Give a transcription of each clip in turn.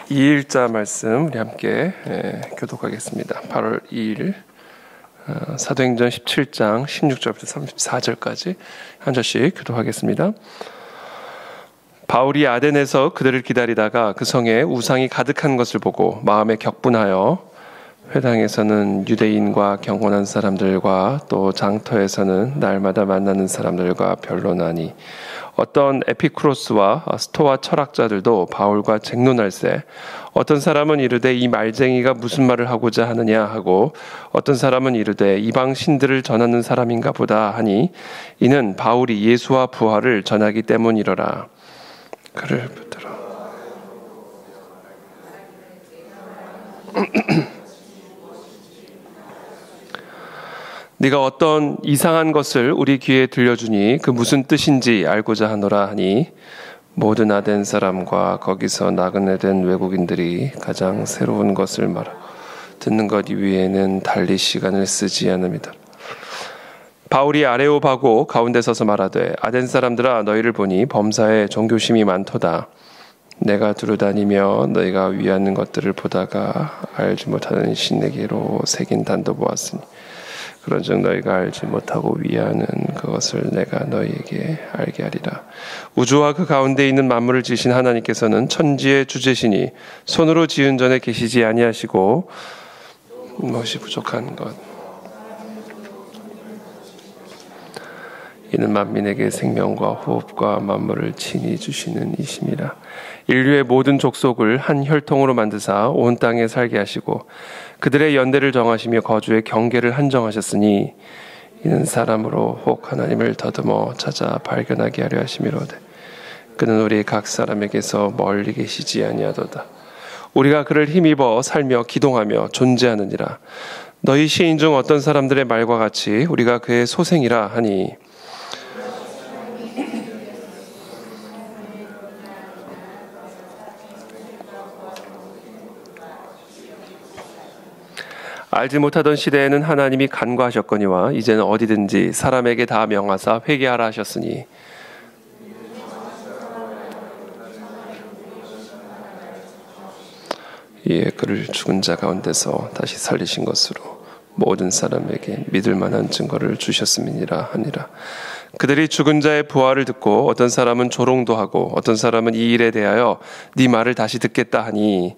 2일자 말씀 우리 함께 교독하겠습니다. 8월 2일 사도행전 17장 16절부터 34절까지 한 절씩 교독하겠습니다. 바울이 아덴에서 그들을 기다리다가 그 성에 우상이 가득한 것을 보고 마음에 격분하여 회당에서는 유대인과 경건한 사람들과 또 장터에서는 날마다 만나는 사람들과 변론하니 어떤 에피쿠로스와 스토아 철학자들도 바울과 쟁론할세 어떤 사람은 이르되 이 말쟁이가 무슨 말을 하고자 하느냐 하고 어떤 사람은 이르되 이방 신들을 전하는 사람인가 보다 하니 이는 바울이 예수와 부활을 전하기 때문이로라. 그를 붙들어 네가 어떤 이상한 것을 우리 귀에 들려주니 그 무슨 뜻인지 알고자 하노라 하니 모든 아덴 사람과 거기서 나그네 된 외국인들이 가장 새로운 것을 말하고 듣는 것 이외에는 달리 시간을 쓰지 않음이다. 바울이 아레오바고 가운데 서서 말하되 아덴 사람들아 너희를 보니 범사에 종교심이 많도다. 내가 두루다니며 너희가 위하는 것들을 보다가 알지 못하는 신에게로 새긴 단도 보았으니 그런즉 너희가 알지 못하고 위하는 그것을 내가 너희에게 알게 하리라. 우주와 그 가운데 있는 만물을 지으신 하나님께서는 천지의 주제시니 손으로 지은 전에 계시지 아니하시고 무엇이 부족한 것 이는 만민에게 생명과 호흡과 만물을 친히 주시는 이심이라. 인류의 모든 족속을 한 혈통으로 만드사 온 땅에 살게 하시고 그들의 연대를 정하시며 거주의 경계를 한정하셨으니 이는 사람으로 혹 하나님을 더듬어 찾아 발견하게 하려 하심이로되 그는 우리 각 사람에게서 멀리 계시지 아니하도다. 우리가 그를 힘입어 살며 기동하며 존재하느니라. 너희 시인 중 어떤 사람들의 말과 같이 우리가 그의 소생이라 하니 알지 못하던 시대에는 하나님이 간과하셨거니와 이제는 어디든지 사람에게 다 명하사 회개하라 하셨으니 이에 그를 죽은 자 가운데서 다시 살리신 것으로 모든 사람에게 믿을 만한 증거를 주셨음이니라 하니라. 그들이 죽은 자의 부활을 듣고 어떤 사람은 조롱도 하고 어떤 사람은 이 일에 대하여 네 말을 다시 듣겠다 하니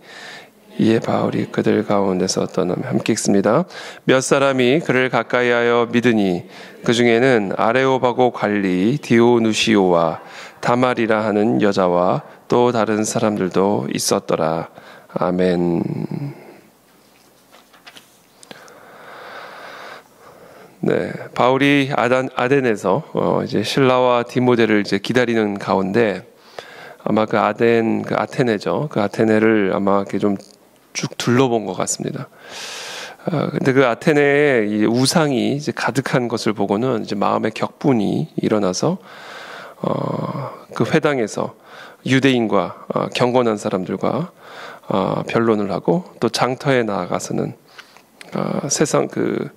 이에 바울이 그들 가운데서 떠나며 함께 읽습니다. 몇 사람이 그를 가까이하여 믿으니 그 중에는 아레오바고 관리 디오누시오와 다말이라 하는 여자와 또 다른 사람들도 있었더라. 아멘. 네, 바울이 아덴에서 이제 신라와 디모데를 이제 기다리는 가운데 아마 그 아테네죠. 그 아테네를 아마 이렇게 좀 쭉 둘러본 것 같습니다. 근데 그 아테네에 이 우상이 이제 가득한 것을 보고는 이제 마음의 격분이 일어나서 그 회당에서 유대인과 경건한 사람들과 변론을 하고 또 장터에 나아가서는 세상 그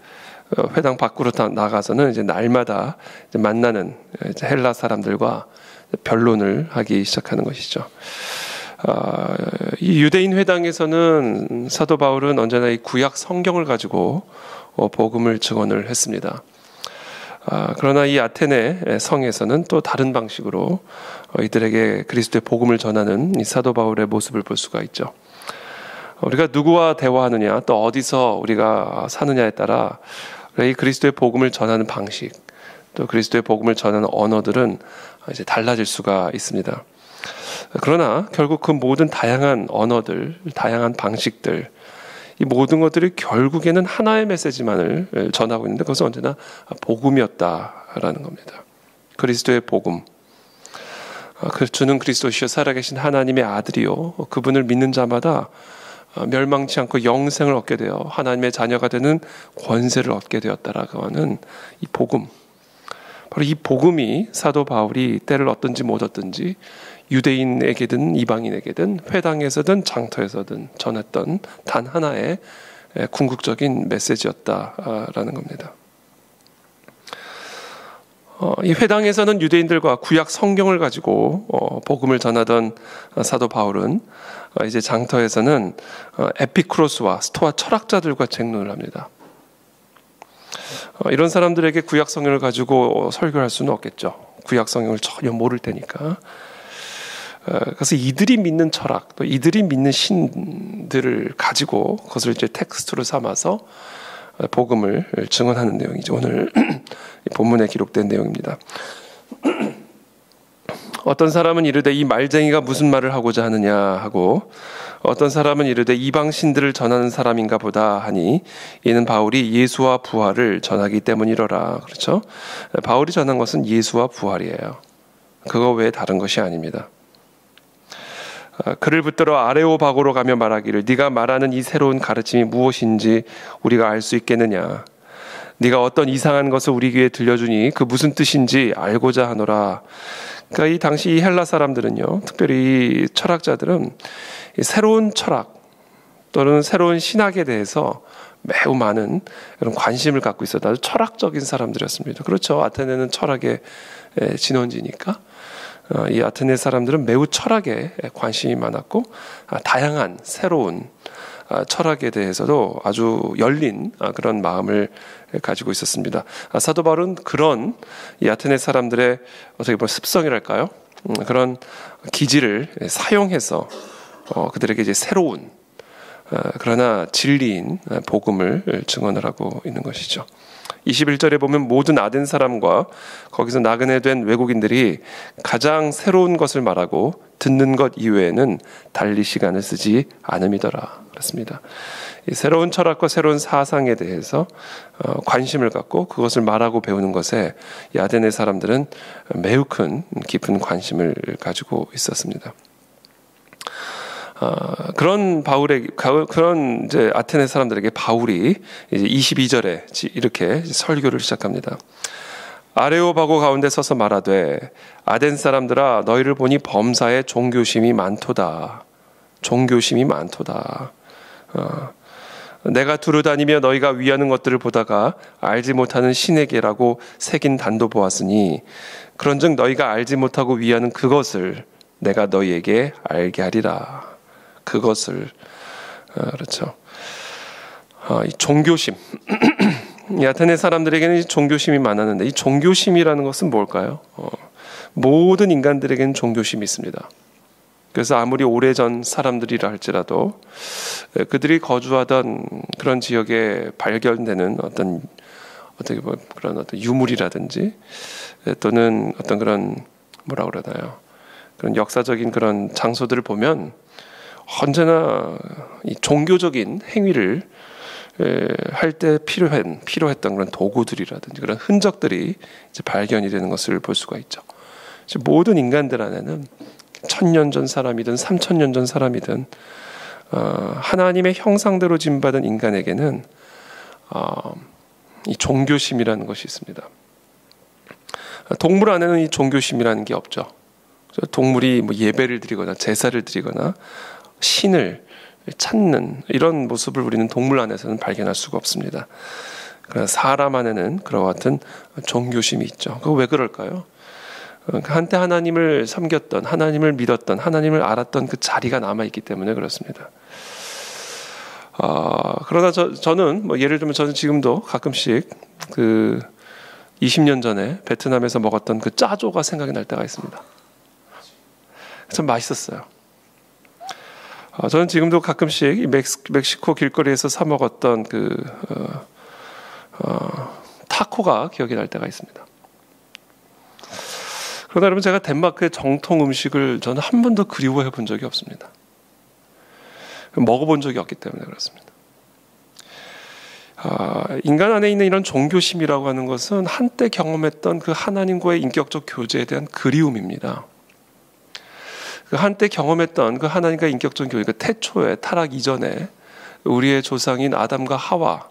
회당 밖으로 나가서는 이제 날마다 이제 만나는 이제 헬라 사람들과 변론을 하기 시작하는 것이죠. 이 유대인 회당에서는 사도 바울은 언제나 이 구약 성경을 가지고 복음을 증언을 했습니다. 그러나 이 아테네 성에서는 또 다른 방식으로 이들에게 그리스도의 복음을 전하는 이 사도 바울의 모습을 볼 수가 있죠. 우리가 누구와 대화하느냐 또 어디서 우리가 사느냐에 따라 이 그리스도의 복음을 전하는 방식 또 그리스도의 복음을 전하는 언어들은 이제 달라질 수가 있습니다. 그러나 결국 그 모든 다양한 언어들, 다양한 방식들, 이 모든 것들이 결국에는 하나의 메시지만을 전하고 있는데 그것은 언제나 복음이었다라는 겁니다. 그리스도의 복음. 주는 그리스도시여 살아계신 하나님의 아들이요. 그분을 믿는 자마다 멸망치 않고 영생을 얻게 되어 하나님의 자녀가 되는 권세를 얻게 되었다라고 하는 이 복음. 바로 이 복음이 사도 바울이 때를 얻든지 못 얻든지 유대인에게든 이방인에게든 회당에서든 장터에서든 전했던 단 하나의 궁극적인 메시지였다라는 겁니다. 이 회당에서는 유대인들과 구약 성경을 가지고 복음을 전하던 사도 바울은 이제 장터에서는 에피쿠로스와 스토아 철학자들과 쟁론을 합니다. 이런 사람들에게 구약 성경을 가지고 설교할 수는 없겠죠. 구약 성경을 전혀 모를 테니까. 그래서 이들이 믿는 철학, 또 이들이 믿는 신들을 가지고 그것을 이제 텍스트로 삼아서 복음을 증언하는 내용이죠. 오늘 본문에 기록된 내용입니다. 어떤 사람은 이르되 이 말쟁이가 무슨 말을 하고자 하느냐 하고, 어떤 사람은 이르되 이방 신들을 전하는 사람인가 보다 하니, 이는 바울이 예수와 부활을 전하기 때문이로라. 그렇죠? 바울이 전한 것은 예수와 부활이에요. 그거 외에 다른 것이 아닙니다. 그를 붙들어 아레오바고로 가며 말하기를 네가 말하는 이 새로운 가르침이 무엇인지 우리가 알 수 있겠느냐. 네가 어떤 이상한 것을 우리 귀에 들려주니 그 무슨 뜻인지 알고자 하노라. 그러니까 이 당시 헬라 사람들은요, 특별히 철학자들은 이 새로운 철학 또는 새로운 신학에 대해서 매우 많은 그런 관심을 갖고 있었다. 아주 철학적인 사람들이었습니다. 그렇죠. 아테네는 철학의 진원지니까. 이 아테네 사람들은 매우 철학에 관심이 많았고, 다양한 새로운 철학에 대해서도 아주 열린 그런 마음을 가지고 있었습니다. 사도 바울은 그런 이 아테네 사람들의 어떻게 보면 습성이랄까요? 그런 기질을 사용해서 그들에게 이제 새로운 그러나 진리인 복음을 증언을 하고 있는 것이죠. 21절에 보면 모든 아덴 사람과 거기서 나그네 된 외국인들이 가장 새로운 것을 말하고 듣는 것 이외에는 달리 시간을 쓰지 않음이더라. 그렇습니다. 이 새로운 철학과 새로운 사상에 대해서 관심을 갖고 그것을 말하고 배우는 것에 이 아덴의 사람들은 매우 큰 깊은 관심을 가지고 있었습니다. 그런 이제 아테네 사람들에게 바울이 이제 22절에 이렇게 설교를 시작합니다. 아레오바고 가운데 서서 말하되 아덴 사람들아 너희를 보니 범사에 종교심이 많도다. 종교심이 많도다. 내가 두루 다니며 너희가 위하는 것들을 보다가 알지 못하는 신에게라고 새긴 단도 보았으니 그런즉 너희가 알지 못하고 위하는 그것을 내가 너희에게 알게 하리라. 그것을 그렇죠. 이 종교심. 이 아테네 사람들에게는 이 종교심이 많았는데 이 종교심이라는 것은 뭘까요? 모든 인간들에게는 종교심이 있습니다. 그래서 아무리 오래전 사람들이라 할지라도 그들이 거주하던 그런 지역에 발견되는 어떻게 보면 그런 어떤 유물이라든지 또는 어떤 그런 뭐라 그러나요? 그런 역사적인 그런 장소들을 보면 언제나 이 종교적인 행위를 할 때 필요했던 그런 도구들이라든지 그런 흔적들이 이제 발견이 되는 것을 볼 수가 있죠. 모든 인간들 안에는 1000년 전 사람이든 3000년 전 사람이든 하나님의 형상대로 지음받은 인간에게는 이 종교심이라는 것이 있습니다. 동물 안에는 이 종교심이라는 게 없죠. 동물이 뭐 예배를 드리거나 제사를 드리거나 신을 찾는 이런 모습을 우리는 동물 안에서는 발견할 수가 없습니다. 그러나 사람 안에는 그와 같은 종교심이 있죠. 그거 왜 그럴까요? 한때 하나님을 섬겼던, 하나님을 믿었던, 하나님을 알았던 그 자리가 남아있기 때문에 그렇습니다. 그러나 저는 뭐 예를 들면 저는 지금도 가끔씩 그 20년 전에 베트남에서 먹었던 그 짜조가 생각이 날 때가 있습니다. 참 맛있었어요. 저는 지금도 가끔씩 멕시코 길거리에서 사 먹었던 타코가 기억이 날 때가 있습니다. 그러나 여러분 제가 덴마크의 정통 음식을 저는 한 번도 그리워해 본 적이 없습니다. 먹어본 적이 없기 때문에 그렇습니다. 인간 안에 있는 이런 종교심이라고 하는 것은 한때 경험했던 그 하나님과의 인격적 교제에 대한 그리움입니다. 그 한때 경험했던 그 하나님과 인격적 교제, 그 태초에 타락 이전에 우리의 조상인 아담과 하와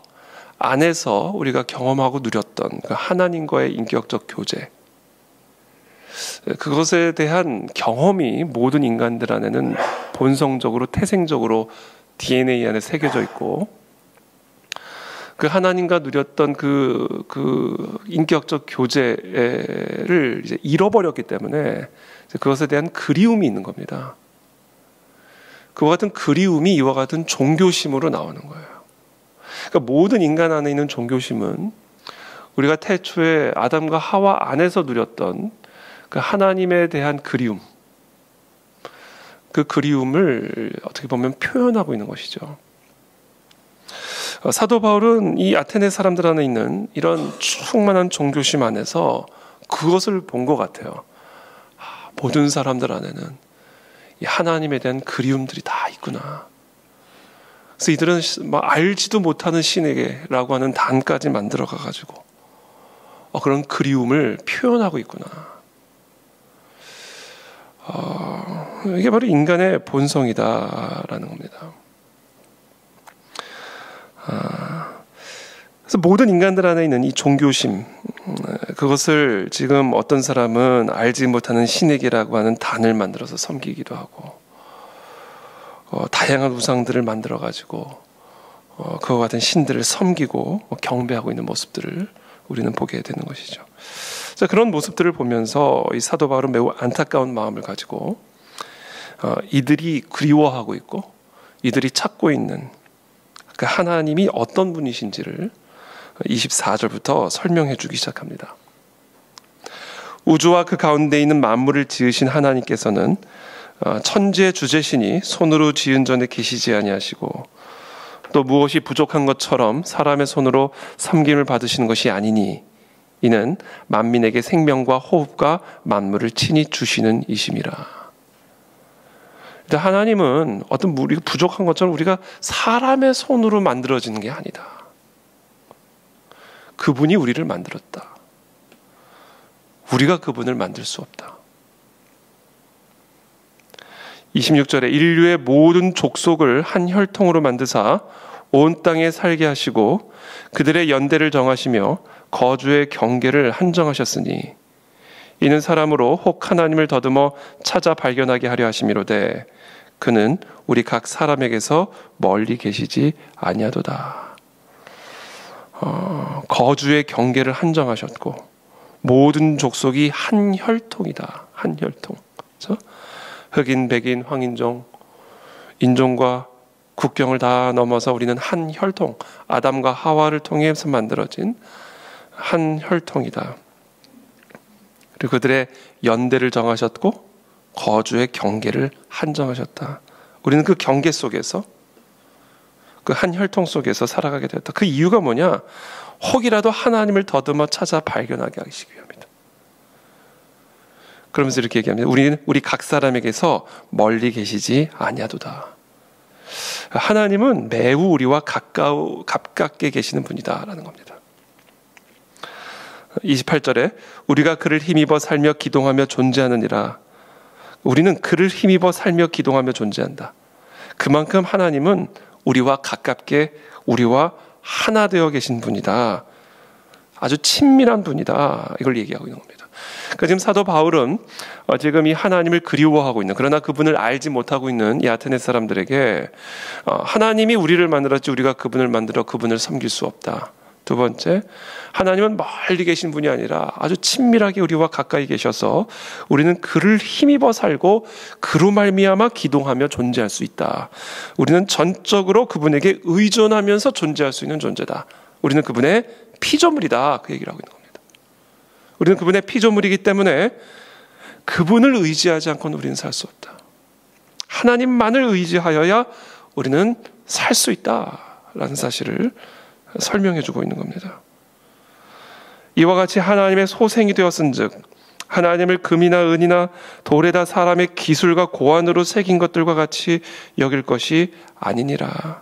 안에서 우리가 경험하고 누렸던 그 하나님과의 인격적 교제, 그것에 대한 경험이 모든 인간들 안에는 본성적으로 태생적으로 DNA 안에 새겨져 있고 그 하나님과 누렸던 그 인격적 교제를 이제 잃어버렸기 때문에 그것에 대한 그리움이 있는 겁니다. 그와 같은 그리움이 이와 같은 종교심으로 나오는 거예요. 그러니까 모든 인간 안에 있는 종교심은 우리가 태초에 아담과 하와 안에서 누렸던 그 하나님에 대한 그리움, 그 그리움을 어떻게 보면 표현하고 있는 것이죠. 사도 바울은 이 아테네 사람들 안에 있는 이런 충만한 종교심 안에서 그것을 본 것 같아요. 모든 사람들 안에는 이 하나님에 대한 그리움들이 다 있구나. 그래서 이들은 알지도 못하는 신에게라고 하는 단까지 만들어가가지고 그런 그리움을 표현하고 있구나. 이게 바로 인간의 본성이다라는 겁니다. 그래서 모든 인간들 안에 있는 이 종교심, 그것을 지금 어떤 사람은 알지 못하는 신에게라고 하는 단을 만들어서 섬기기도 하고, 다양한 우상들을 만들어가지고 그와 같은 신들을 섬기고 경배하고 있는 모습들을 우리는 보게 되는 것이죠. 자, 그런 모습들을 보면서 이 사도 바울은 매우 안타까운 마음을 가지고 이들이 그리워하고 있고 이들이 찾고 있는 그 하나님이 어떤 분이신지를 24절부터 설명해 주기 시작합니다. 우주와 그 가운데 있는 만물을 지으신 하나님께서는 천지의 주재신이 손으로 지은 전에 계시지 아니하시고 또 무엇이 부족한 것처럼 사람의 손으로 섬김을 받으시는 것이 아니니 이는 만민에게 생명과 호흡과 만물을 친히 주시는 이심이라. 하나님은 어떤 우리가 부족한 것처럼 우리가 사람의 손으로 만들어지는 게 아니다. 그분이 우리를 만들었다. 우리가 그분을 만들 수 없다. 26절에 인류의 모든 족속을 한 혈통으로 만드사 온 땅에 살게 하시고 그들의 연대를 정하시며 거주의 경계를 한정하셨으니 이는 사람으로 혹 하나님을 더듬어 찾아 발견하게 하려 하심이로되 그는 우리 각 사람에게서 멀리 계시지 아니하도다. 거주의 경계를 한정하셨고 모든 족속이 한 혈통이다. 한 혈통. 그렇죠? 흑인, 백인, 황인종, 인종과 국경을 다 넘어서 우리는 한 혈통, 아담과 하와를 통해서 만들어진 한 혈통이다. 그리고 그들의 연대를 정하셨고 거주의 경계를 한정하셨다. 우리는 그 경계 속에서 그 한 혈통 속에서 살아가게 되었다. 그 이유가 뭐냐? 혹이라도 하나님을 더듬어 찾아 발견하게 하시기 위함이다. 그러면서 이렇게 얘기합니다. 우리 각 사람에게서 멀리 계시지 아니하도다. 하나님은 매우 우리와 가깝게 계시는 분이다라는 겁니다. 28절에 우리가 그를 힘입어 살며 기동하며 존재하느니라. 우리는 그를 힘입어 살며 기동하며 존재한다. 그만큼 하나님은 우리와 가깝게 우리와 하나 되어 계신 분이다. 아주 친밀한 분이다. 이걸 얘기하고 있는 겁니다. 그러니까 지금 사도 바울은 지금 이 하나님을 그리워하고 있는, 그러나 그분을 알지 못하고 있는 이 아테네 사람들에게 하나님이 우리를 만들었지 우리가 그분을 만들어 그분을 섬길 수 없다. 두 번째, 하나님은 멀리 계신 분이 아니라 아주 친밀하게 우리와 가까이 계셔서 우리는 그를 힘입어 살고 그로 말미암아 기동하며 존재할 수 있다. 우리는 전적으로 그분에게 의존하면서 존재할 수 있는 존재다. 우리는 그분의 피조물이다. 그 얘기를 하고 있는 겁니다. 우리는 그분의 피조물이기 때문에 그분을 의지하지 않고는 우리는 살 수 없다. 하나님만을 의지하여야 우리는 살 수 있다라는 사실을 설명해 주고 있는 겁니다. 이와 같이 하나님의 소생이 되었은즉 하나님을 금이나 은이나 돌에다 사람의 기술과 고안으로 새긴 것들과 같이 여길 것이 아니니라.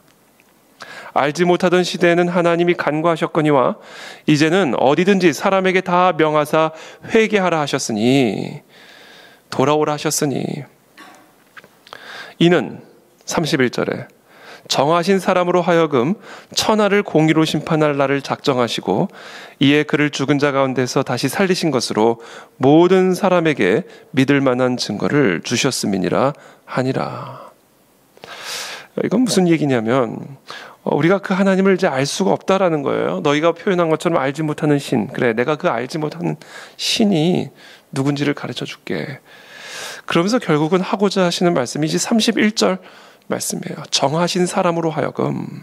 알지 못하던 시대에는 하나님이 간과하셨거니와 이제는 어디든지 사람에게 다 명하사 회개하라 하셨으니, 돌아오라 하셨으니, 이는 31절에 정하신 사람으로 하여금 천하를 공의로 심판할 날을 작정하시고 이에 그를 죽은 자 가운데서 다시 살리신 것으로 모든 사람에게 믿을 만한 증거를 주셨음이니라 하니라. 이건 무슨 얘기냐면 우리가 그 하나님을 이제 알 수가 없다라는 거예요. 너희가 표현한 것처럼 알지 못하는 신, 그래 내가 그 알지 못하는 신이 누군지를 가르쳐 줄게. 그러면서 결국은 하고자 하시는 말씀이 이제 31절 말씀이에요. 정하신 사람으로 하여금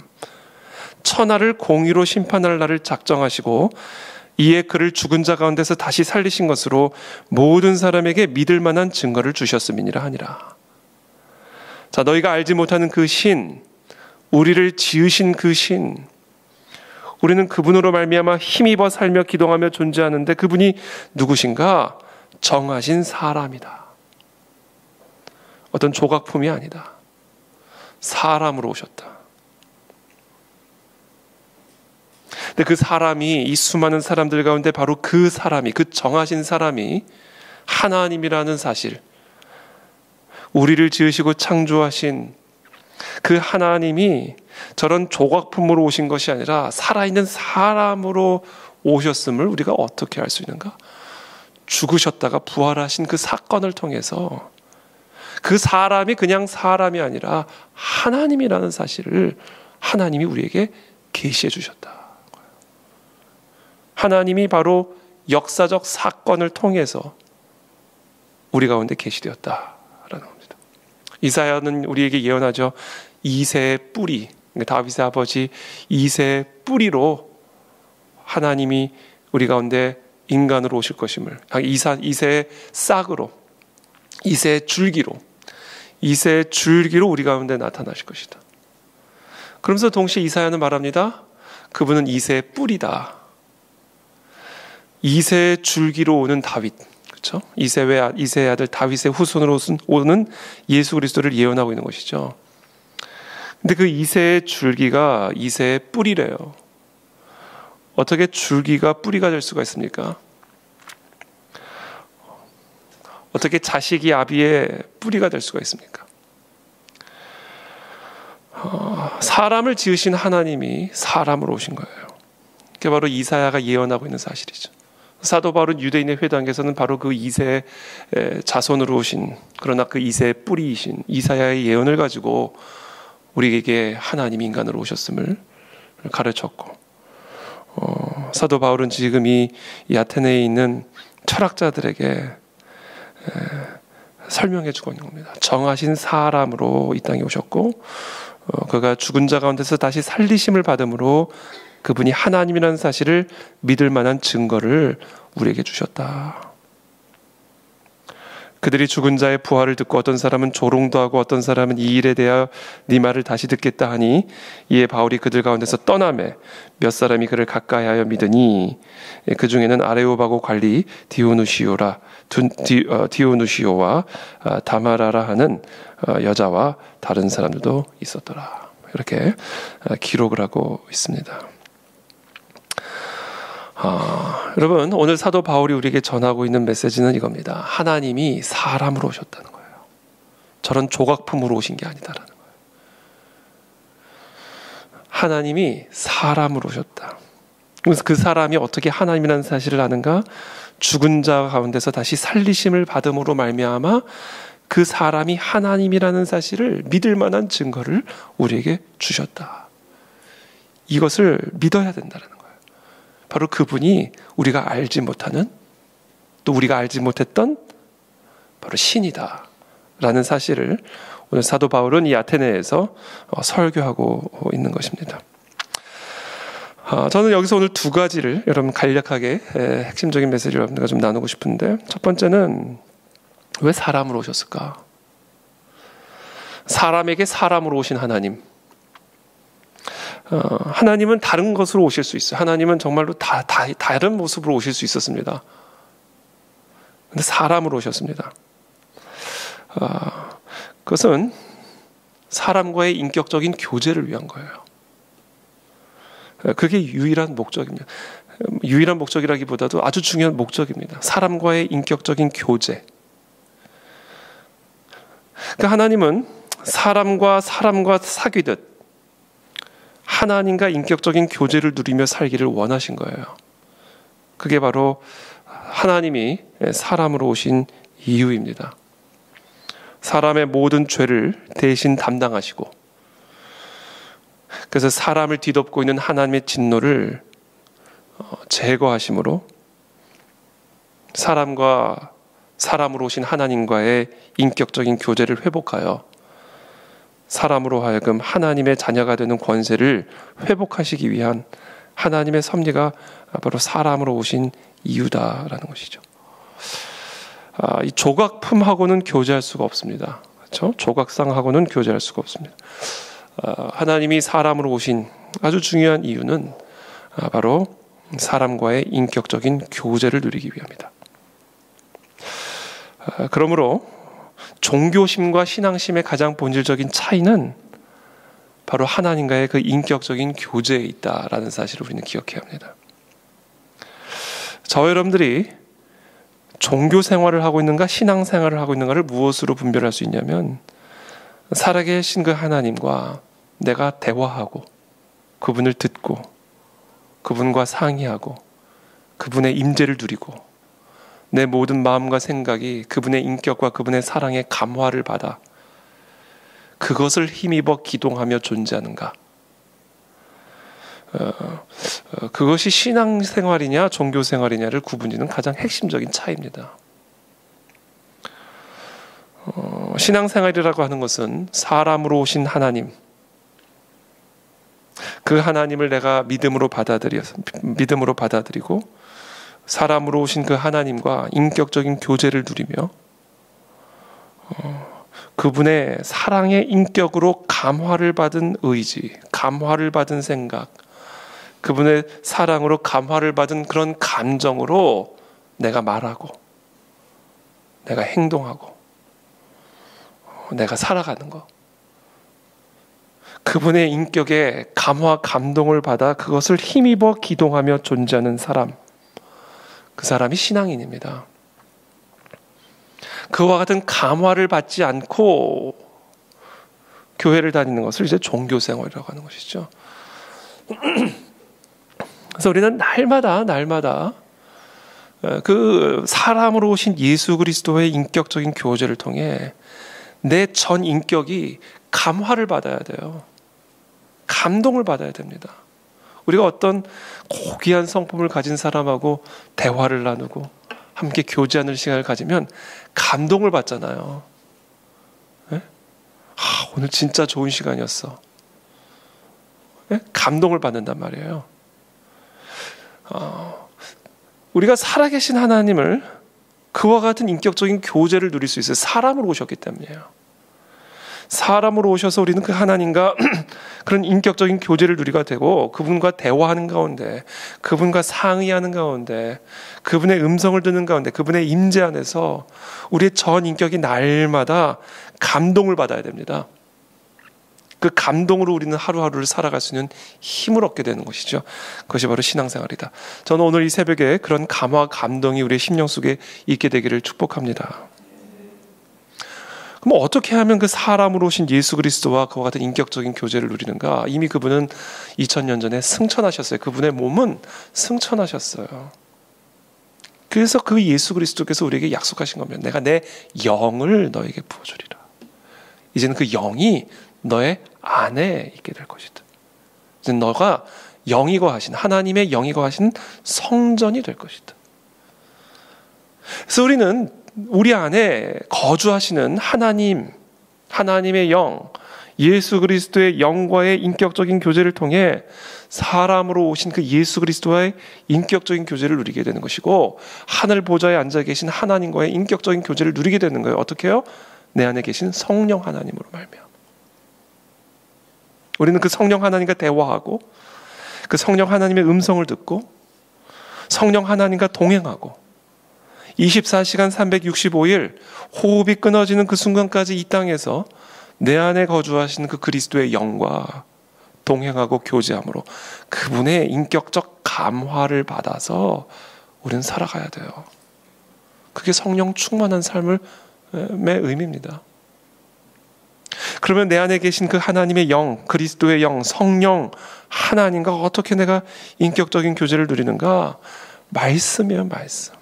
천하를 공의로 심판할 날을 작정하시고 이에 그를 죽은 자 가운데서 다시 살리신 것으로 모든 사람에게 믿을 만한 증거를 주셨음이니라 하니라. 자, 너희가 알지 못하는 그 신, 우리를 지으신 그 신, 우리는 그분으로 말미암아 힘입어 살며 기동하며 존재하는데 그분이 누구신가? 정하신 사람이다. 어떤 조각품이 아니다. 사람으로 오셨다. 근데 그 사람이, 이 수많은 사람들 가운데 바로 그 사람이, 그 정하신 사람이 하나님이라는 사실, 우리를 지으시고 창조하신 그 하나님이 저런 조각품으로 오신 것이 아니라 살아있는 사람으로 오셨음을 우리가 어떻게 알 수 있는가? 죽으셨다가 부활하신 그 사건을 통해서 그 사람이 그냥 사람이 아니라 하나님이라는 사실을 하나님이 우리에게 계시해 주셨다. 하나님이 바로 역사적 사건을 통해서 우리 가운데 계시되었다라는 겁니다. 이사야는 우리에게 예언하죠. 이새의 뿌리, 다윗의 아버지 이새의 뿌리로 하나님이 우리 가운데 인간으로 오실 것임을, 이새의 싹으로, 이새의 줄기로 우리 가운데 나타나실 것이다. 그러면서 동시에 이사야는 말합니다. 그분은 이새의 뿌리다. 이새의 줄기로 오는 다윗, 그렇죠? 이새의 아들 다윗의 후손으로 오는 예수 그리스도를 예언하고 있는 것이죠. 근데 그 이새의 줄기가 이새의 뿌리래요. 어떻게 줄기가 뿌리가 될 수가 있습니까? 어떻게 자식이 아비의 뿌리가 될 수가 있습니까? 사람을 지으신 하나님이 사람으로 오신 거예요. 그게 바로 이사야가 예언하고 있는 사실이죠. 사도 바울은 유대인의 회당에서는 바로 그 이새의 자손으로 오신, 그러나 그 이새의 뿌리이신 이사야의 예언을 가지고 우리에게 하나님이 인간으로 오셨음을 가르쳤고, 사도 바울은 지금 이 아테네에 있는 철학자들에게 설명해 주고 있는 겁니다. 정하신 사람으로 이 땅에 오셨고, 그가 죽은 자 가운데서 다시 살리심을 받음으로 그분이 하나님이라는 사실을 믿을 만한 증거를 우리에게 주셨다. 그들이 죽은 자의 부활을 듣고 어떤 사람은 조롱도 하고 어떤 사람은 이 일에 대하여 네 말을 다시 듣겠다 하니, 이에 바울이 그들 가운데서 떠나매 몇 사람이 그를 가까이하여 믿으니 그 중에는 아레오바고 관리 디오누시오와 다마라라 하는 여자와 다른 사람들도 있었더라. 이렇게 기록을 하고 있습니다. 여러분, 오늘 사도 바울이 우리에게 전하고 있는 메시지는 이겁니다. 하나님이 사람으로 오셨다는 거예요. 저런 조각품으로 오신 게 아니다라는 거예요. 하나님이 사람으로 오셨다. 그래서 그 사람이 어떻게 하나님이라는 사실을 아는가? 죽은 자 가운데서 다시 살리심을 받음으로 말미암아 그 사람이 하나님이라는 사실을 믿을 만한 증거를 우리에게 주셨다. 이것을 믿어야 된다는 거예요. 바로 그분이 우리가 알지 못하는, 또 우리가 알지 못했던 바로 신이다 라는 사실을 오늘 사도 바울은 이 아테네에서 설교하고 있는 것입니다. 저는 여기서 오늘 두 가지를 여러분 간략하게 핵심적인 메시지를 여러분들과 좀 나누고 싶은데, 첫 번째는 왜 사람으로 오셨을까? 사람에게 사람으로 오신 하나님. 하나님은 다른 것으로 오실 수 있어요. 하나님은 정말로 다른 모습으로 오실 수 있었습니다. 근데 사람으로 오셨습니다. 그것은 사람과의 인격적인 교제를 위한 거예요. 그게 유일한 목적입니다. 유일한 목적이라기보다도 아주 중요한 목적입니다. 사람과의 인격적인 교제. 그러니까 하나님은 사람과 사귀듯 하나님과 인격적인 교제를 누리며 살기를 원하신 거예요. 그게 바로 하나님이 사람으로 오신 이유입니다. 사람의 모든 죄를 대신 담당하시고, 그래서 사람을 뒤덮고 있는 하나님의 진노를 제거하심으로 사람과 사람으로 오신 하나님과의 인격적인 교제를 회복하여 사람으로 하여금 하나님의 자녀가 되는 권세를 회복하시기 위한 하나님의 섭리가 바로 사람으로 오신 이유다라는 것이죠. 이 조각품하고는 교제할 수가 없습니다. 그렇죠? 조각상하고는 교제할 수가 없습니다. 하나님이 사람으로 오신 아주 중요한 이유는 바로 사람과의 인격적인 교제를 누리기 위함이다. 그러므로 종교심과 신앙심의 가장 본질적인 차이는 바로 하나님과의 그 인격적인 교제에 있다라는 사실을 우리는 기억해야 합니다. 저 여러분들이 종교 생활을 하고 있는가 신앙 생활을 하고 있는가를 무엇으로 분별할 수 있냐면 살아계신 그 하나님과 내가 대화하고 그분을 듣고 그분과 상의하고 그분의 임재를 누리고 내 모든 마음과 생각이 그분의 인격과 그분의 사랑의 감화를 받아 그것을 힘입어 기동하며 존재하는가. 그것이 신앙생활이냐 종교생활이냐를 구분짓는 가장 핵심적인 차이입니다. 신앙생활이라고 하는 것은 사람으로 오신 하나님, 그 하나님을 내가 믿음으로 받아들이고 사람으로 오신 그 하나님과 인격적인 교제를 누리며 그분의 사랑의 인격으로 감화를 받은 의지, 감화를 받은 생각, 그분의 사랑으로 감화를 받은 그런 감정으로 내가 말하고 내가 행동하고 내가 살아가는 것, 그분의 인격에 감화 감동을 받아 그것을 힘입어 기동하며 존재하는 사람, 그 사람이 신앙인입니다. 그와 같은 감화를 받지 않고 교회를 다니는 것을 이제 종교생활이라고 하는 것이죠. 그래서 우리는 날마다 그 사람으로 오신 예수 그리스도의 인격적인 교제를 통해 내 전 인격이 감화를 받아야 돼요. 감동을 받아야 됩니다. 우리가 어떤 고귀한 성품을 가진 사람하고 대화를 나누고 함께 교제하는 시간을 가지면 감동을 받잖아요. 네? 오늘 진짜 좋은 시간이었어. 네? 감동을 받는단 말이에요. 우리가 살아계신 하나님을 그와 같은 인격적인 교제를 누릴 수 있어요. 사람으로 오셨기 때문이에요. 사람으로 오셔서 우리는 그 하나님과 그런 인격적인 교제를 누리게 되고 그분과 대화하는 가운데, 그분과 상의하는 가운데, 그분의 음성을 듣는 가운데, 그분의 임재 안에서 우리의 전 인격이 날마다 감동을 받아야 됩니다. 그 감동으로 우리는 하루하루를 살아갈 수 있는 힘을 얻게 되는 것이죠. 그것이 바로 신앙생활이다. 저는 오늘 이 새벽에 그런 감화 감동이 우리의 심령 속에 있게 되기를 축복합니다. 그럼 어떻게 하면 그 사람으로 오신 예수 그리스도와 그와 같은 인격적인 교제를 누리는가? 이미 그분은 2000년 전에 승천하셨어요. 그분의 몸은 승천하셨어요. 그래서 그 예수 그리스도께서 우리에게 약속하신 겁니다. 내가 내 영을 너에게 부어주리라. 이제는 그 영이 너의 안에 있게 될 것이다. 이제 너가 영이 거하신, 하나님의 영이 거하신 성전이 될 것이다. 그래서 우리는 우리 안에 거주하시는 하나님, 하나님의 영, 예수 그리스도의 영과의 인격적인 교제를 통해 사람으로 오신 그 예수 그리스도와의 인격적인 교제를 누리게 되는 것이고, 하늘 보좌에 앉아 계신 하나님과의 인격적인 교제를 누리게 되는 거예요. 어떻게 해요? 내 안에 계신 성령 하나님으로 말미암아. 우리는 그 성령 하나님과 대화하고 그 성령 하나님의 음성을 듣고 성령 하나님과 동행하고 24시간 365일 호흡이 끊어지는 그 순간까지 이 땅에서 내 안에 거주하시는 그 그리스도의 영과 동행하고 교제함으로 그분의 인격적 감화를 받아서 우리는 살아가야 돼요. 그게 성령 충만한 삶의 의미입니다. 그러면 내 안에 계신 그 하나님의 영, 그리스도의 영, 성령 하나님과 어떻게 내가 인격적인 교제를 누리는가? 말씀이에요, 말씀.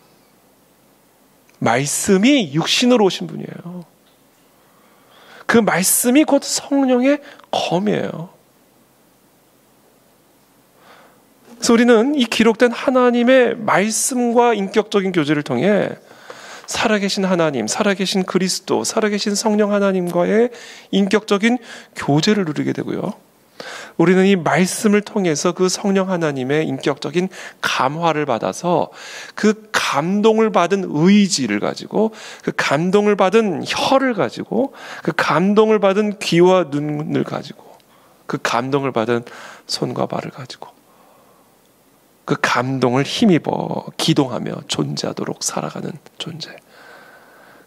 말씀이 육신으로 오신 분이에요. 그 말씀이 곧 성령의 검이에요. 그래서 우리는 이 기록된 하나님의 말씀과 인격적인 교제를 통해 살아계신 하나님, 살아계신 그리스도, 살아계신 성령 하나님과의 인격적인 교제를 누리게 되고요. 우리는 이 말씀을 통해서 그 성령 하나님의 인격적인 감화를 받아서 그 감동을 받은 의지를 가지고, 그 감동을 받은 혀를 가지고, 그 감동을 받은 귀와 눈을 가지고, 그 감동을 받은 손과 발을 가지고 그 감동을 힘입어 기동하며 존재하도록 살아가는 존재,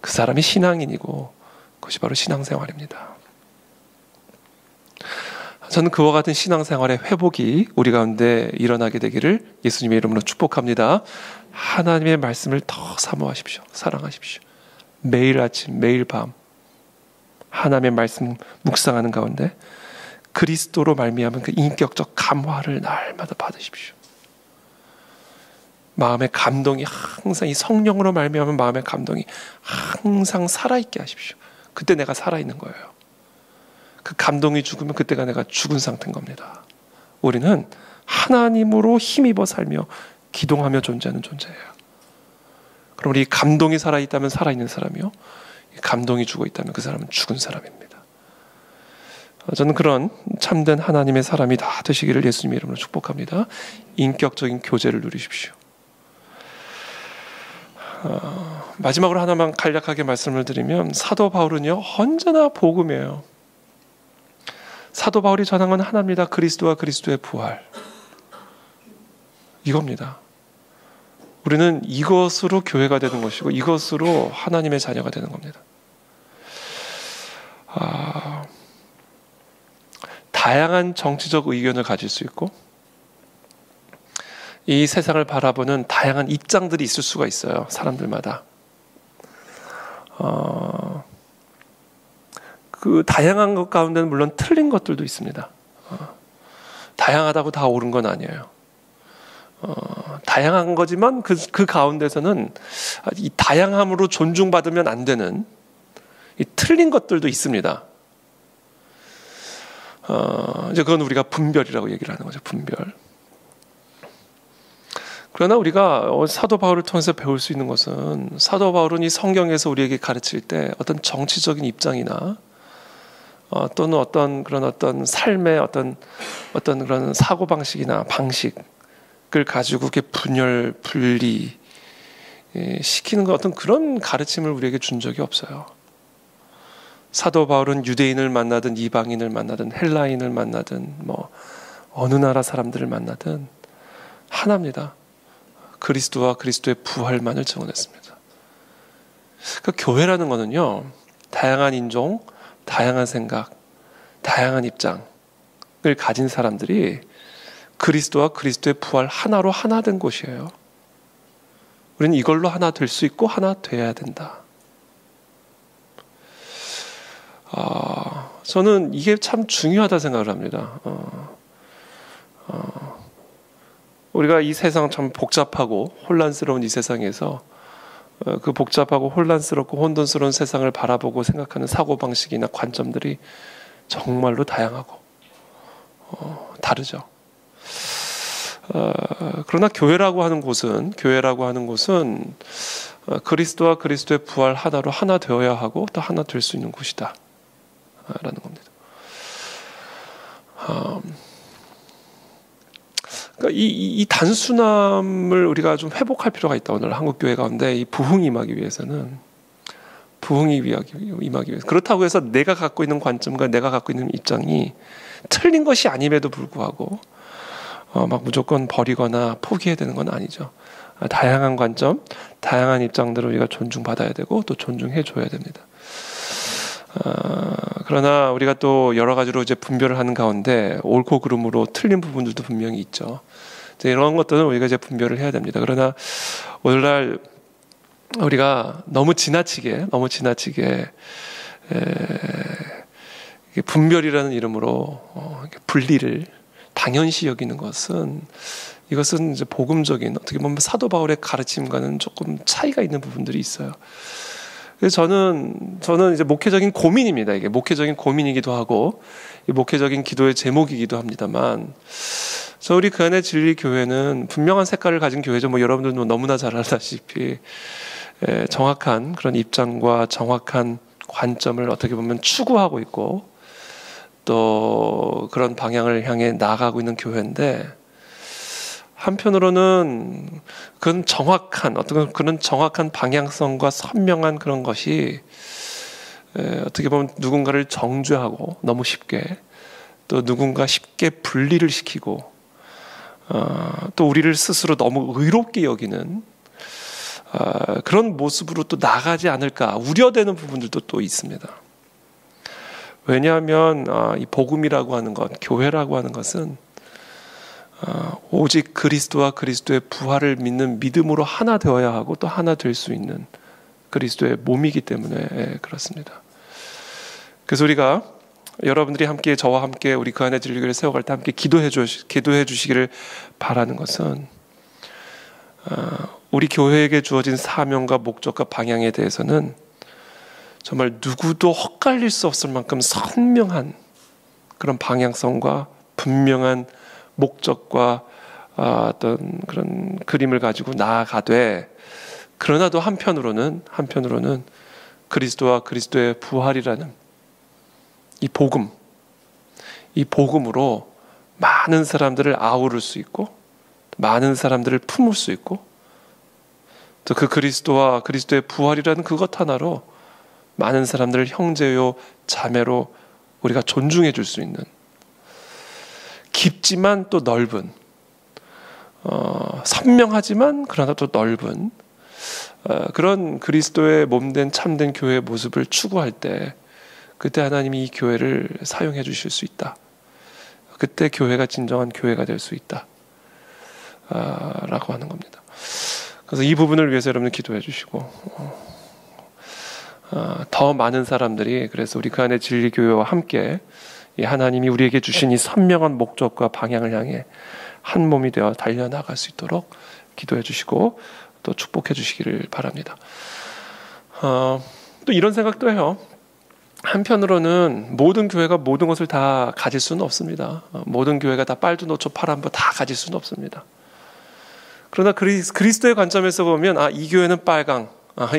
그 사람이 신앙인이고 그것이 바로 신앙생활입니다. 저는 그와 같은 신앙생활의 회복이 우리 가운데 일어나게 되기를 예수님의 이름으로 축복합니다. 하나님의 말씀을 더 사모하십시오. 사랑하십시오. 매일 아침 매일 밤 하나님의 말씀 묵상하는 가운데 그리스도로 말미암은 그 인격적 감화를 날마다 받으십시오. 마음의 감동이 항상 이 성령으로 말미암은 마음의 감동이 항상 살아있게 하십시오. 그때 내가 살아있는 거예요. 그 감동이 죽으면 그때가 내가 죽은 상태인 겁니다. 우리는 하나님으로 힘입어 살며 기동하며 존재하는 존재예요. 그럼 우리 감동이 살아있다면 살아있는 사람이요, 감동이 죽어 있다면 그 사람은 죽은 사람입니다. 저는 그런 참된 하나님의 사람이 다 되시기를 예수님의 이름으로 축복합니다. 인격적인 교제를 누리십시오. 마지막으로 하나만 간략하게 말씀을 드리면, 사도 바울은요 언제나 복음이에요. 사도 바울이 전한 건 하나입니다. 그리스도와 그리스도의 부활, 이겁니다. 우리는 이것으로 교회가 되는 것이고 이것으로 하나님의 자녀가 되는 겁니다. 다양한 정치적 의견을 가질 수 있고 이 세상을 바라보는 다양한 입장들이 있을 수가 있어요. 사람들마다. 그 다양한 것 가운데는 물론 틀린 것들도 있습니다. 다양하다고 다 옳은 건 아니에요. 다양한 거지만 그 가운데서는 이 다양함으로 존중받으면 안 되는 이 틀린 것들도 있습니다. 이제 그건 우리가 분별이라고 얘기를 하는 거죠. 분별. 그러나 우리가 사도 바울을 통해서 배울 수 있는 것은, 사도 바울은 이 성경에서 우리에게 가르칠 때 어떤 정치적인 입장이나 또는 어떤 삶의 어떤 그런 사고 방식이나 방식을 가지고 이렇게 분열 분리 시키는 것, 어떤 그런 가르침을 우리에게 준 적이 없어요. 사도 바울은 유대인을 만나든 이방인을 만나든 헬라인을 만나든 뭐 어느 나라 사람들을 만나든 하나입니다. 그리스도와 그리스도의 부활만을 증언했습니다. 그러니까 교회라는 거는요, 다양한 인종, 다양한 생각, 다양한 입장을 가진 사람들이 그리스도와 그리스도의 부활 하나로 하나 된 곳이에요. 우리는 이걸로 하나 될 수 있고 하나 돼야 된다. 저는 이게 참 중요하다 생각을 합니다. 우리가 이 세상 참 복잡하고 혼란스러운 이 세상에서 그 복잡하고 혼란스럽고 혼돈스러운 세상을 바라보고 생각하는 사고방식이나 관점들이 정말로 다양하고 다르죠. 그러나 교회라고 하는 곳은 그리스도와 그리스도의 부활 하나로 하나 되어야 하고 또 하나 될 수 있는 곳이다 라는 겁니다. 그러니까 이 단순함을 우리가 좀 회복할 필요가 있다. 오늘 한국 교회 가운데 이 부흥이 임하기 위해서는, 그렇다고 해서 내가 갖고 있는 관점과 내가 갖고 있는 입장이 틀린 것이 아님에도 불구하고 막 무조건 버리거나 포기해야 되는 건 아니죠. 다양한 관점, 다양한 입장들을 우리가 존중받아야 되고 또 존중해 줘야 됩니다. 그러나 우리가 또 여러 가지로 이제 분별을 하는 가운데 옳고 그름으로 틀린 부분들도 분명히 있죠. 이제 이런 것들은 우리가 이제 분별을 해야 됩니다. 그러나 오늘날 우리가 너무 지나치게 분별이라는 이름으로 분리를 당연시 여기는 것은, 이것은 이제 복음적인, 어떻게 보면 사도 바울의 가르침과는 조금 차이가 있는 부분들이 있어요. 그래서 저는 이제 목회적인 고민입니다. 이게 목회적인 고민이기도 하고 목회적인 기도의 제목이기도 합니다만, 그래서 우리 그 안에 진리 교회는 분명한 색깔을 가진 교회죠. 뭐 여러분들도 너무나 잘 알다시피 정확한 그런 입장과 정확한 관점을 어떻게 보면 추구하고 있고 또 그런 방향을 향해 나아가고 있는 교회인데, 한편으로는 그런 정확한 어떤 그런 정확한 방향성과 선명한 그런 것이 어떻게 보면 누군가를 정죄하고 너무 쉽게, 또 누군가 쉽게 분리를 시키고 또 우리를 스스로 너무 의롭게 여기는 그런 모습으로 또 나가지 않을까 우려되는 부분들도 또 있습니다. 왜냐하면 이 복음이라고 하는 것, 교회라고 하는 것은 오직 그리스도와 그리스도의 부활을 믿는 믿음으로 하나 되어야 하고 또 하나 될 수 있는 그리스도의 몸이기 때문에 그렇습니다. 그래서 우리가 여러분들이 함께, 저와 함께 우리 그 안에 진리교회를 세워갈 때 함께 기도해 주시기를 바라는 것은 우리 교회에게 주어진 사명과 목적과 방향에 대해서는 정말 누구도 헛갈릴 수 없을 만큼 선명한 그런 방향성과 분명한 목적과 어떤 그런 그림을 가지고 나아가되, 그러나 또 한편으로는 그리스도와 그리스도의 부활이라는 이 복음으로 많은 사람들을 아우를 수 있고 많은 사람들을 품을 수 있고, 또 그 그리스도와 그리스도의 부활이라는 그것 하나로 많은 사람들을 형제요 자매로 우리가 존중해 줄 수 있는 깊지만 또 넓은, 선명하지만 그러나 또 넓은 그런 그리스도의 몸된 참된 교회의 모습을 추구할 때, 그때 하나님이 이 교회를 사용해 주실 수 있다. 그때 교회가 진정한 교회가 될 수 있다 라고 하는 겁니다. 그래서 이 부분을 위해서 여러분 기도해 주시고, 더 많은 사람들이 그래서 우리 그 안에 진리교회와 함께 이 하나님이 우리에게 주신 이 선명한 목적과 방향을 향해 한 몸이 되어 달려나갈 수 있도록 기도해 주시고 또 축복해 주시기를 바랍니다. 또 이런 생각도 해요. 한편으로는 모든 교회가 모든 것을 다 가질 수는 없습니다. 모든 교회가 다 빨주노초 파란보 다 가질 수는 없습니다. 그러나 그리스도의 관점에서 보면 이 교회는 빨강,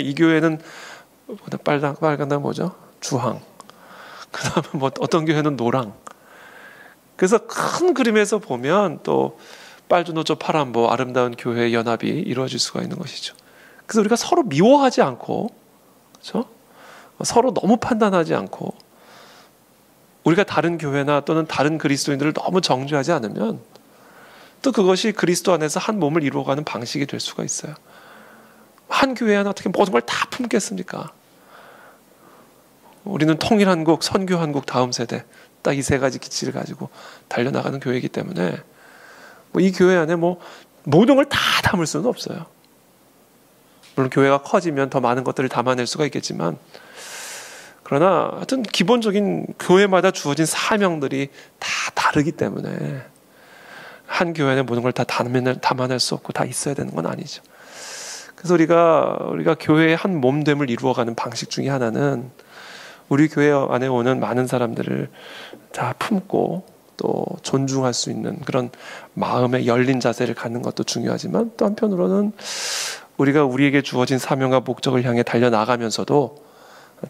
이 교회는 빨강은 뭐죠? 주황. 그 다음에 뭐 어떤 교회는 노랑. 그래서 큰 그림에서 보면 또 빨주노초 파란보 아름다운 교회의 연합이 이루어질 수가 있는 것이죠. 그래서 우리가 서로 미워하지 않고, 그렇죠? 서로 너무 판단하지 않고, 우리가 다른 교회나 또는 다른 그리스도인들을 너무 정죄하지 않으면 또 그것이 그리스도 안에서 한 몸을 이루어가는 방식이 될 수가 있어요. 한 교회 안에 어떻게 모든 걸 다 품겠습니까? 우리는 통일한국, 선교한국 다음 세대, 딱 이 세 가지 기치를 가지고 달려나가는 교회이기 때문에 이 교회 안에 모든 걸 다 담을 수는 없어요. 물론 교회가 커지면 더 많은 것들을 담아낼 수가 있겠지만, 그러나 하여튼 기본적인 교회마다 주어진 사명들이 다 다르기 때문에 한 교회 안에 모든 걸 다 담아낼 수 없고 다 있어야 되는 건 아니죠. 그래서 우리가 교회의 한 몸됨을 이루어가는 방식 중에 하나는 우리 교회 안에 오는 많은 사람들을 다 품고 또 존중할 수 있는 그런 마음의 열린 자세를 갖는 것도 중요하지만, 또 한편으로는 우리가 우리에게 주어진 사명과 목적을 향해 달려나가면서도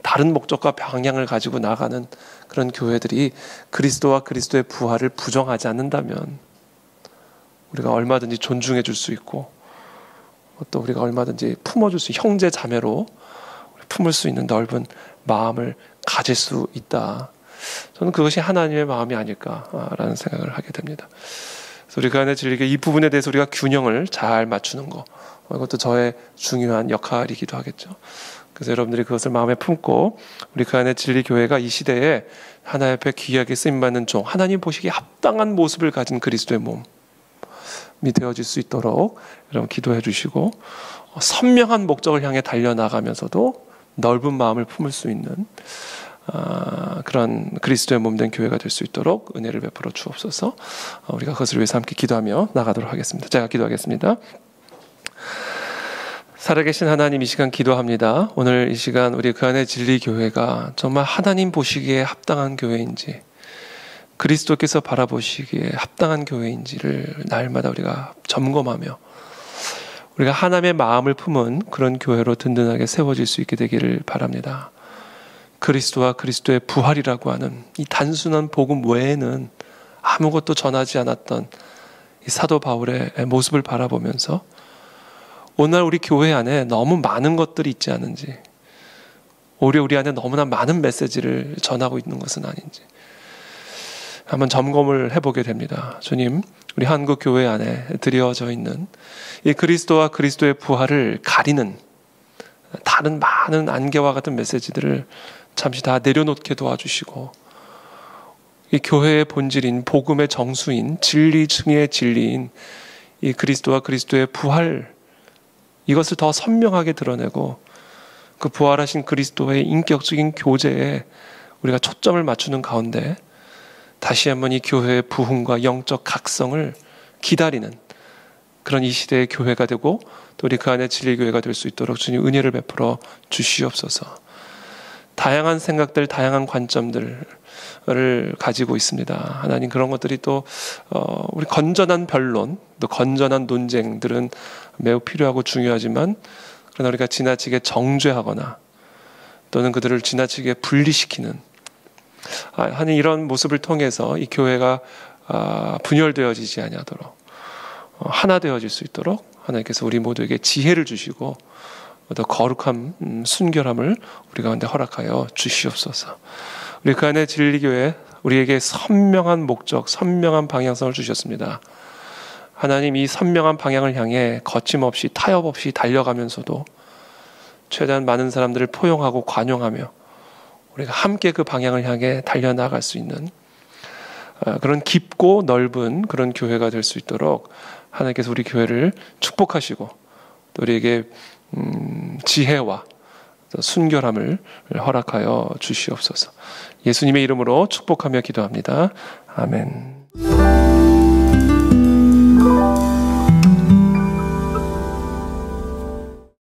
다른 목적과 방향을 가지고 나가는 그런 교회들이 그리스도와 그리스도의 부활을 부정하지 않는다면 우리가 얼마든지 존중해 줄 수 있고, 또 우리가 얼마든지 품어줄 수, 형제 자매로 품을 수 있는 넓은 마음을 가질 수 있다. 저는 그것이 하나님의 마음이 아닐까라는 생각을 하게 됩니다. 그래서 우리 그 안에 진리교회 이 부분에 대해서 우리가 균형을 잘 맞추는 거, 이것도 저의 중요한 역할이기도 하겠죠. 그래서 여러분들이 그것을 마음에 품고 우리 그 안에 진리교회가 이 시대에 하나님 앞에 귀하게 쓰임받는 종, 하나님 보시기에 합당한 모습을 가진 그리스도의 몸이 되어질 수 있도록 여러분 기도해 주시고, 선명한 목적을 향해 달려나가면서도 넓은 마음을 품을 수 있는 그런 그리스도의 몸된 교회가 될 수 있도록 은혜를 베풀어 주옵소서. 우리가 그것을 위해서 함께 기도하며 나가도록 하겠습니다. 제가 기도하겠습니다. 살아계신 하나님, 이 시간 기도합니다. 오늘 이 시간 우리 그 안에 진리교회가 정말 하나님 보시기에 합당한 교회인지, 그리스도께서 바라보시기에 합당한 교회인지를 날마다 우리가 점검하며 우리가 하나님의 마음을 품은 그런 교회로 든든하게 세워질 수 있게 되기를 바랍니다. 그리스도와 그리스도의 부활이라고 하는 이 단순한 복음 외에는 아무것도 전하지 않았던 이 사도 바울의 모습을 바라보면서 오늘 우리 교회 안에 너무 많은 것들이 있지 않은지, 오히려 우리 안에 너무나 많은 메시지를 전하고 있는 것은 아닌지 한번 점검을 해보게 됩니다. 주님, 우리 한국 교회 안에 드려져 있는 이 그리스도와 그리스도의 부활을 가리는 다른 많은 안개와 같은 메시지들을 잠시 다 내려놓게 도와주시고, 이 교회의 본질인 복음의 정수인 진리 중의 진리인 이 그리스도와 그리스도의 부활, 이것을 더 선명하게 드러내고 그 부활하신 그리스도의 인격적인 교제에 우리가 초점을 맞추는 가운데 다시 한번 이 교회의 부흥과 영적 각성을 기다리는 그런 이 시대의 교회가 되고 또 우리 그 안에 진리교회가 될 수 있도록 주님 은혜를 베풀어 주시옵소서. 다양한 생각들, 다양한 관점들을 가지고 있습니다. 하나님, 그런 것들이 또 우리 건전한 변론, 또 건전한 논쟁들은 매우 필요하고 중요하지만, 그러나 우리가 지나치게 정죄하거나 또는 그들을 지나치게 분리시키는 하는 이런 모습을 통해서 이 교회가 분열되어지지 아니하도록 하나 되어질 수 있도록 하나님께서 우리 모두에게 지혜를 주시고 더 거룩한 순결함을 우리 가운데 허락하여 주시옵소서. 우리 그 안에 진리교회, 우리에게 선명한 목적, 선명한 방향성을 주셨습니다. 하나님, 이 선명한 방향을 향해 거침없이 타협 없이 달려가면서도 최대한 많은 사람들을 포용하고 관용하며 우리가 함께 그 방향을 향해 달려나갈 수 있는 그런 깊고 넓은 그런 교회가 될 수 있도록 하나님께서 우리 교회를 축복하시고 또 우리에게 지혜와 순결함을 허락하여 주시옵소서. 예수님의 이름으로 축복하며 기도합니다. 아멘.